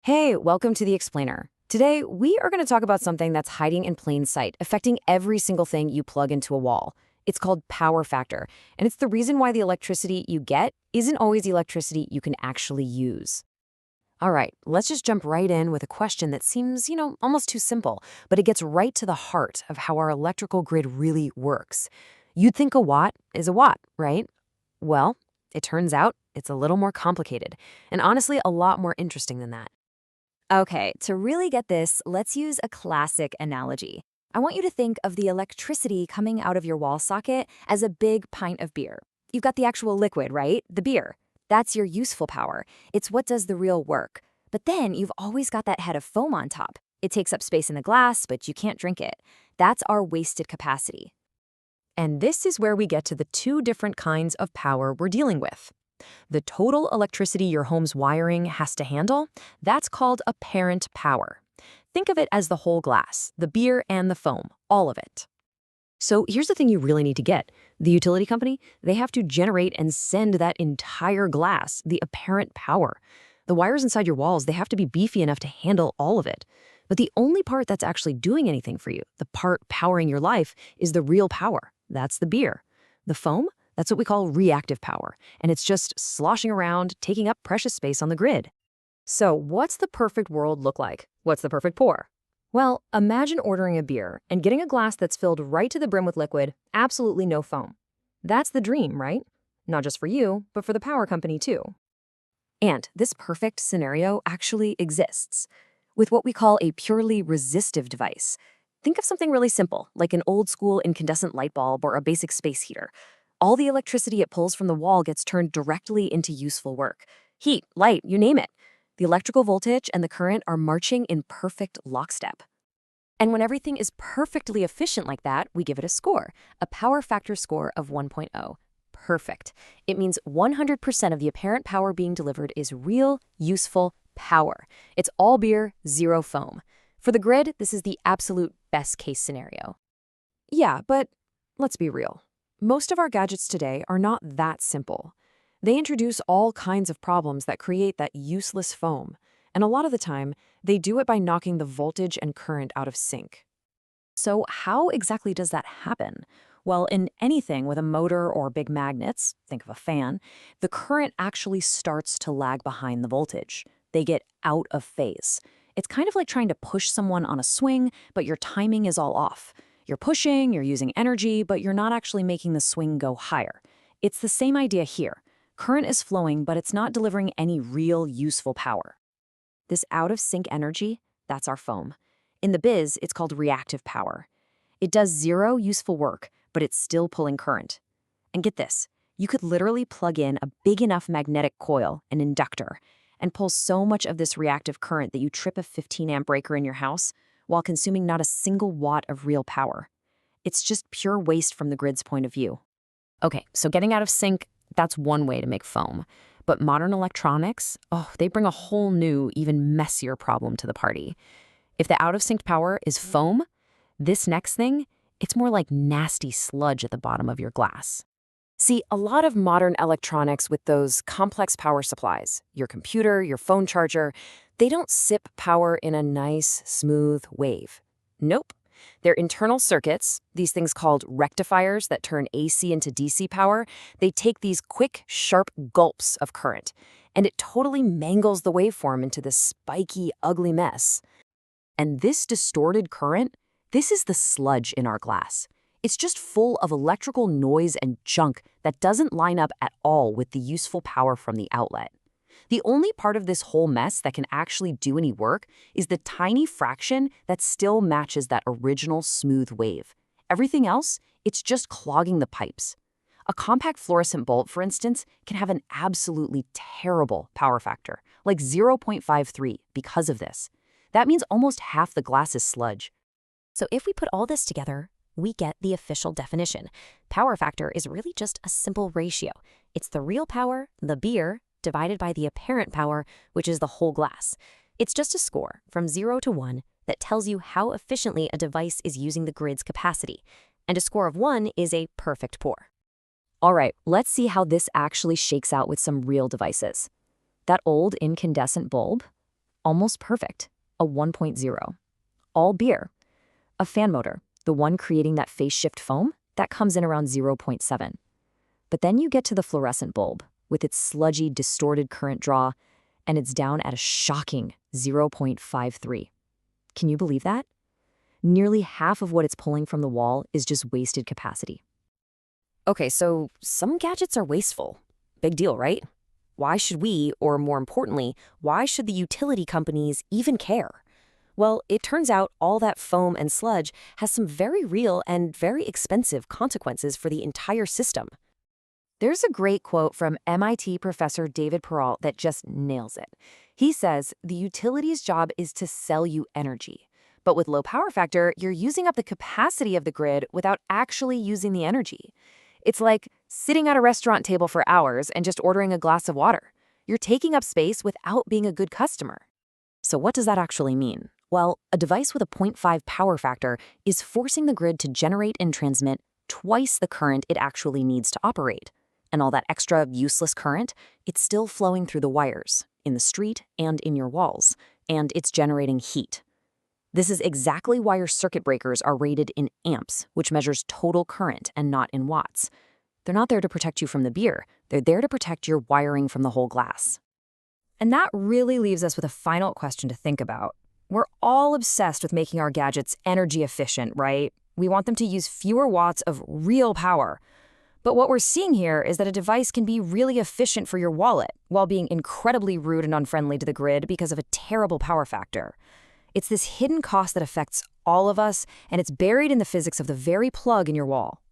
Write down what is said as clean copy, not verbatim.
Hey, welcome to The Explainer. Today, we are going to talk about something that's hiding in plain sight, affecting every single thing you plug into a wall. It's called power factor, and it's the reason why the electricity you get isn't always the electricity you can actually use. All right, let's just jump right in with a question that seems, almost too simple, but it gets right to the heart of how our electrical grid really works. You'd think a watt is a watt, right? Well, it turns out it's a little more complicated, and honestly, a lot more interesting than that. Okay, to really get this, let's use a classic analogy. I want you to think of the electricity coming out of your wall socket as a big pint of beer. You've got the actual liquid, right? The beer. That's your useful power. It's what does the real work. But then you've always got that head of foam on top. It takes up space in the glass, but you can't drink it. That's our wasted capacity. And this is where we get to the two different kinds of power we're dealing with. The total electricity your home's wiring has to handle, that's called apparent power. Think of it as the whole glass, the beer and the foam, all of it. So here's the thing you really need to get. The utility company, they have to generate and send that entire glass, the apparent power. The wires inside your walls, they have to be beefy enough to handle all of it. But the only part that's actually doing anything for you, the part powering your life, is the real power. That's the beer. The foam, that's what we call reactive power, and it's just sloshing around, taking up precious space on the grid. So what's the perfect world look like? What's the perfect pour? Well, imagine ordering a beer and getting a glass that's filled right to the brim with liquid, absolutely no foam. That's the dream, right? Not just for you, but for the power company too. And this perfect scenario actually exists with what we call a purely resistive device. Think of something really simple, like an old-school incandescent light bulb or a basic space heater. All the electricity it pulls from the wall gets turned directly into useful work. Heat, light, you name it. The electrical voltage and the current are marching in perfect lockstep. And when everything is perfectly efficient like that, we give it a score, a power factor score of 1.0. Perfect. It means 100% of the apparent power being delivered is real, useful power. It's all beer, zero foam. For the grid, this is the absolute best case scenario. Yeah, but let's be real. Most of our gadgets today are not that simple. They introduce all kinds of problems that create that useless foam, and a lot of the time, they do it by knocking the voltage and current out of sync. So how exactly does that happen? Well, in anything with a motor or big magnets, think of a fan, the current actually starts to lag behind the voltage. They get out of phase. It's kind of like trying to push someone on a swing, but your timing is all off. You're pushing, you're using energy, but you're not actually making the swing go higher. It's the same idea here. Current is flowing, but it's not delivering any real useful power. This out-of-sync energy, that's our foam. In the biz, it's called reactive power. It does zero useful work, but it's still pulling current. And get this, you could literally plug in a big enough magnetic coil, an inductor, and pull so much of this reactive current that you trip a 15-amp breaker in your house while consuming not a single watt of real power. It's just pure waste from the grid's point of view. Okay, so getting out of sync, that's one way to make foam. But modern electronics, they bring a whole new, even messier problem to the party. If the out-of-sync power is foam, this next thing, it's more like nasty sludge at the bottom of your glass. See, a lot of modern electronics with those complex power supplies, your computer, your phone charger, they don't sip power in a nice, smooth wave. Nope. Their internal circuits, these things called rectifiers that turn AC into DC power, they take these quick, sharp gulps of current, and it totally mangles the waveform into this spiky, ugly mess. And this distorted current, this is the sludge in our glass. It's just full of electrical noise and junk that doesn't line up at all with the useful power from the outlet. The only part of this whole mess that can actually do any work is the tiny fraction that still matches that original smooth wave. Everything else, it's just clogging the pipes. A compact fluorescent bulb, for instance, can have an absolutely terrible power factor, like 0.53 because of this. That means almost half the glass is sludge. So if we put all this together, we get the official definition. Power factor is really just a simple ratio. It's the real power, the beer, divided by the apparent power, which is the whole glass. It's just a score from 0 to 1 that tells you how efficiently a device is using the grid's capacity. And a score of 1 is a perfect pour. All right, let's see how this actually shakes out with some real devices. That old incandescent bulb? Almost perfect, a 1.0. All beer. A fan motor, the one creating that phase shift foam, that comes in around 0.7. But then you get to the fluorescent bulb, with its sludgy, distorted current draw, and it's down at a shocking 0.53. Can you believe that? Nearly half of what it's pulling from the wall is just wasted capacity. Okay, so some gadgets are wasteful. Big deal, right? Why should we, or more importantly, why should the utility companies even care? Well, it turns out all that foam and sludge has some very real and very expensive consequences for the entire system. There's a great quote from MIT professor David Peralt that just nails it. He says, the utility's job is to sell you energy. But with low power factor, you're using up the capacity of the grid without actually using the energy. It's like sitting at a restaurant table for hours and just ordering a glass of water. You're taking up space without being a good customer. So what does that actually mean? Well, a device with a 0.5 power factor is forcing the grid to generate and transmit twice the current it actually needs to operate. And all that extra useless current, it's still flowing through the wires, in the street and in your walls, and it's generating heat. This is exactly why your circuit breakers are rated in amps, which measures total current and not in watts. They're not there to protect you from the beer. They're there to protect your wiring from the whole glass. And that really leaves us with a final question to think about. We're all obsessed with making our gadgets energy efficient, right? We want them to use fewer watts of real power. But what we're seeing here is that a device can be really efficient for your wallet while being incredibly rude and unfriendly to the grid because of a terrible power factor. It's this hidden cost that affects all of us, and it's buried in the physics of the very plug in your wall.